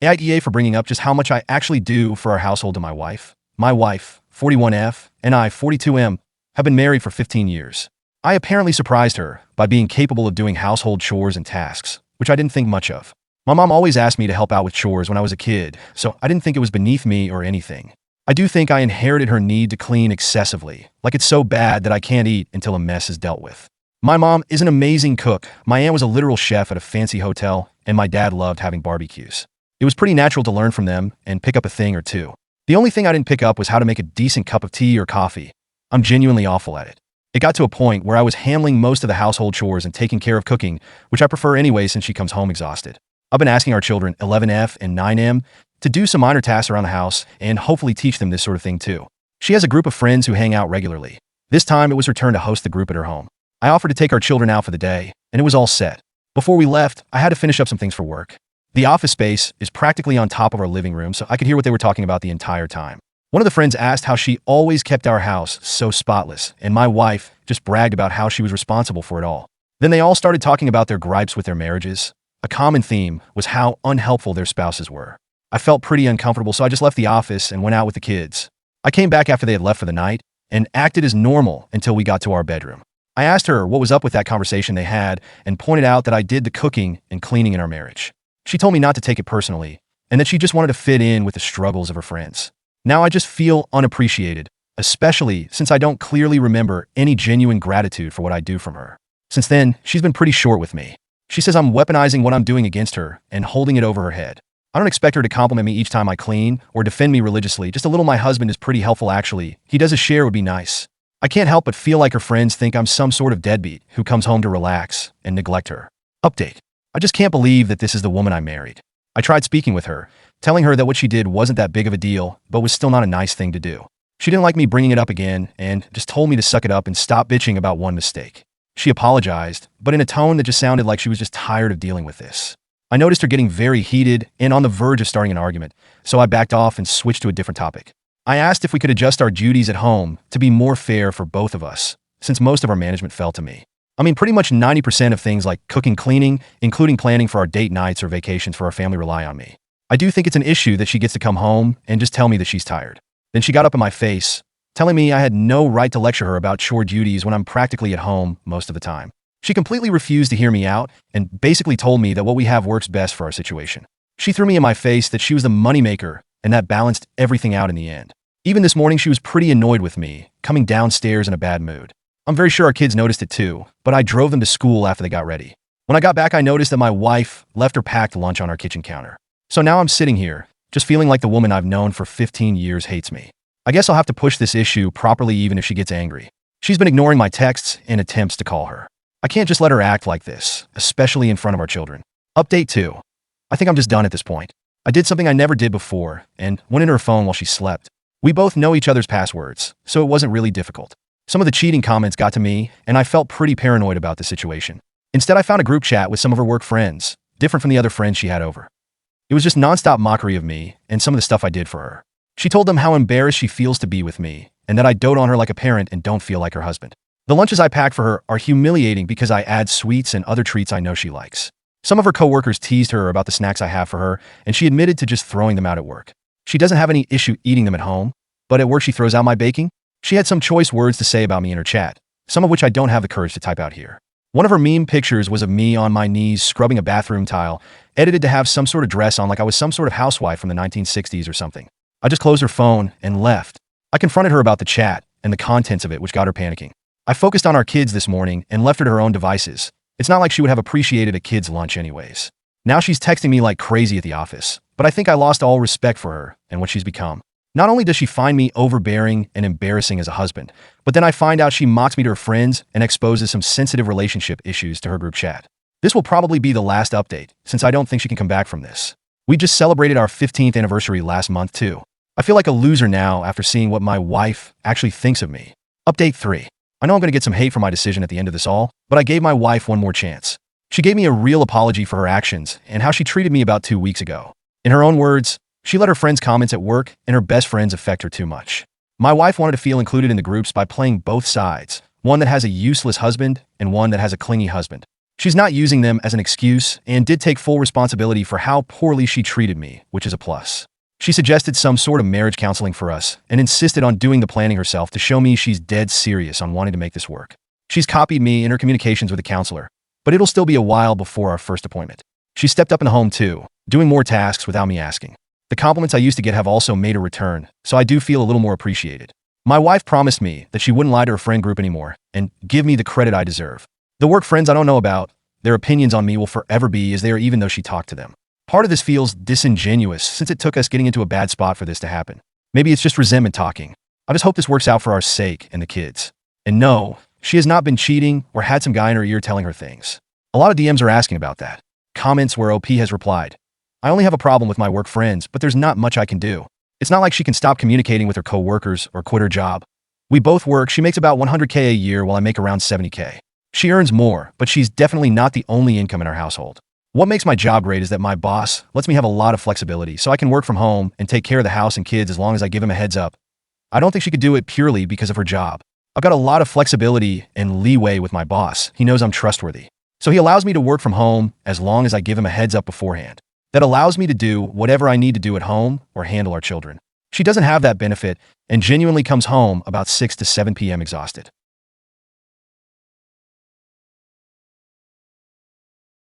AITA for bringing up just how much I actually do for our household to my wife. My wife, 41F, and I, 42M, have been married for 15 years. I apparently surprised her by being capable of doing household chores and tasks, which I didn't think much of. My mom always asked me to help out with chores when I was a kid, so I didn't think it was beneath me or anything. I do think I inherited her need to clean excessively, like it's so bad that I can't eat until a mess is dealt with. My mom is an amazing cook. My aunt was a literal chef at a fancy hotel, and my dad loved having barbecues. It was pretty natural to learn from them and pick up a thing or two. The only thing I didn't pick up was how to make a decent cup of tea or coffee. I'm genuinely awful at it. It got to a point where I was handling most of the household chores and taking care of cooking, which I prefer anyway since she comes home exhausted. I've been asking our children, 11F and 9M, to do some minor tasks around the house and hopefully teach them this sort of thing too. She has a group of friends who hang out regularly. This time it was her turn to host the group at her home. I offered to take our children out for the day, and it was all set. Before we left, I had to finish up some things for work. The office space is practically on top of our living room, so I could hear what they were talking about the entire time. One of the friends asked how she always kept our house so spotless, and my wife just bragged about how she was responsible for it all. Then they all started talking about their gripes with their marriages. A common theme was how unhelpful their spouses were. I felt pretty uncomfortable, so I just left the office and went out with the kids. I came back after they had left for the night and acted as normal until we got to our bedroom. I asked her what was up with that conversation they had and pointed out that I did the cooking and cleaning in our marriage. She told me not to take it personally and that she just wanted to fit in with the struggles of her friends. Now I just feel unappreciated, especially since I don't clearly remember any genuine gratitude for what I do from her. Since then, she's been pretty short with me. She says I'm weaponizing what I'm doing against her and holding it over her head. I don't expect her to compliment me each time I clean or defend me religiously. Just a little my husband is pretty helpful actually. He does a share would be nice. I can't help but feel like her friends think I'm some sort of deadbeat who comes home to relax and neglect her. Update. I just can't believe that this is the woman I married. I tried speaking with her, telling her that what she did wasn't that big of a deal, but was still not a nice thing to do. She didn't like me bringing it up again and just told me to suck it up and stop bitching about one mistake. She apologized, but in a tone that just sounded like she was just tired of dealing with this. I noticed her getting very heated and on the verge of starting an argument, so I backed off and switched to a different topic. I asked if we could adjust our duties at home to be more fair for both of us, since most of our management fell to me. I mean, pretty much 90% of things like cooking, cleaning, including planning for our date nights or vacations for our family rely on me. I do think it's an issue that she gets to come home and just tell me that she's tired. Then she got up in my face, telling me I had no right to lecture her about chore duties when I'm practically at home most of the time. She completely refused to hear me out and basically told me that what we have works best for our situation. She threw me in my face that she was the moneymaker and that balanced everything out in the end. Even this morning, she was pretty annoyed with me, coming downstairs in a bad mood. I'm very sure our kids noticed it too, but I drove them to school after they got ready. When I got back, I noticed that my wife left her packed lunch on our kitchen counter. So now I'm sitting here, just feeling like the woman I've known for 15 years hates me. I guess I'll have to push this issue properly even if she gets angry. She's been ignoring my texts and attempts to call her. I can't just let her act like this, especially in front of our children. Update 2. I think I'm just done at this point. I did something I never did before and went into her phone while she slept. We both know each other's passwords, so it wasn't really difficult. Some of the cheating comments got to me, and I felt pretty paranoid about the situation. Instead, I found a group chat with some of her work friends, different from the other friends she had over. It was just nonstop mockery of me and some of the stuff I did for her. She told them how embarrassed she feels to be with me, and that I dote on her like a parent and don't feel like her husband. The lunches I pack for her are humiliating because I add sweets and other treats I know she likes. Some of her coworkers teased her about the snacks I have for her, and she admitted to just throwing them out at work. She doesn't have any issue eating them at home, but at work she throws out my baking. She had some choice words to say about me in her chat, some of which I don't have the courage to type out here. One of her meme pictures was of me on my knees scrubbing a bathroom tile, edited to have some sort of dress on like I was some sort of housewife from the 1960s or something. I just closed her phone and left. I confronted her about the chat and the contents of it, which got her panicking. I focused on our kids this morning and left her to her own devices. It's not like she would have appreciated a kid's lunch anyways. Now she's texting me like crazy at the office, but I think I lost all respect for her and what she's become. Not only does she find me overbearing and embarrassing as a husband, but then I find out she mocks me to her friends and exposes some sensitive relationship issues to her group chat. This will probably be the last update, since I don't think she can come back from this. We just celebrated our 15th anniversary last month too. I feel like a loser now after seeing what my wife actually thinks of me. Update 3. I know I'm going to get some hate for my decision at the end of this all, but I gave my wife one more chance. She gave me a real apology for her actions and how she treated me about 2 weeks ago. In her own words, she let her friends' comments at work and her best friends affect her too much. My wife wanted to feel included in the groups by playing both sides, one that has a useless husband and one that has a clingy husband. She's not using them as an excuse and did take full responsibility for how poorly she treated me, which is a plus. She suggested some sort of marriage counseling for us and insisted on doing the planning herself to show me she's dead serious on wanting to make this work. She's copied me in her communications with the counselor, but it'll still be a while before our first appointment. She stepped up in the home too, doing more tasks without me asking. The compliments I used to get have also made a return, so I do feel a little more appreciated. My wife promised me that she wouldn't lie to her friend group anymore and give me the credit I deserve. The work friends I don't know about, their opinions on me will forever be as they are even though she talked to them. Part of this feels disingenuous since it took us getting into a bad spot for this to happen. Maybe it's just resentment talking. I just hope this works out for our sake and the kids. And no, she has not been cheating or had some guy in her ear telling her things. A lot of DMs are asking about that. Comments where OP has replied, I only have a problem with my work friends, but there's not much I can do. It's not like she can stop communicating with her coworkers or quit her job. We both work. She makes about $100K a year while I make around $70K. She earns more, but she's definitely not the only income in our household. What makes my job great is that my boss lets me have a lot of flexibility so I can work from home and take care of the house and kids as long as I give him a heads up. I don't think she could do it purely because of her job. I've got a lot of flexibility and leeway with my boss. He knows I'm trustworthy. So he allows me to work from home as long as I give him a heads up beforehand. That allows me to do whatever I need to do at home or handle our children. She doesn't have that benefit and genuinely comes home about 6 to 7 p.m. exhausted.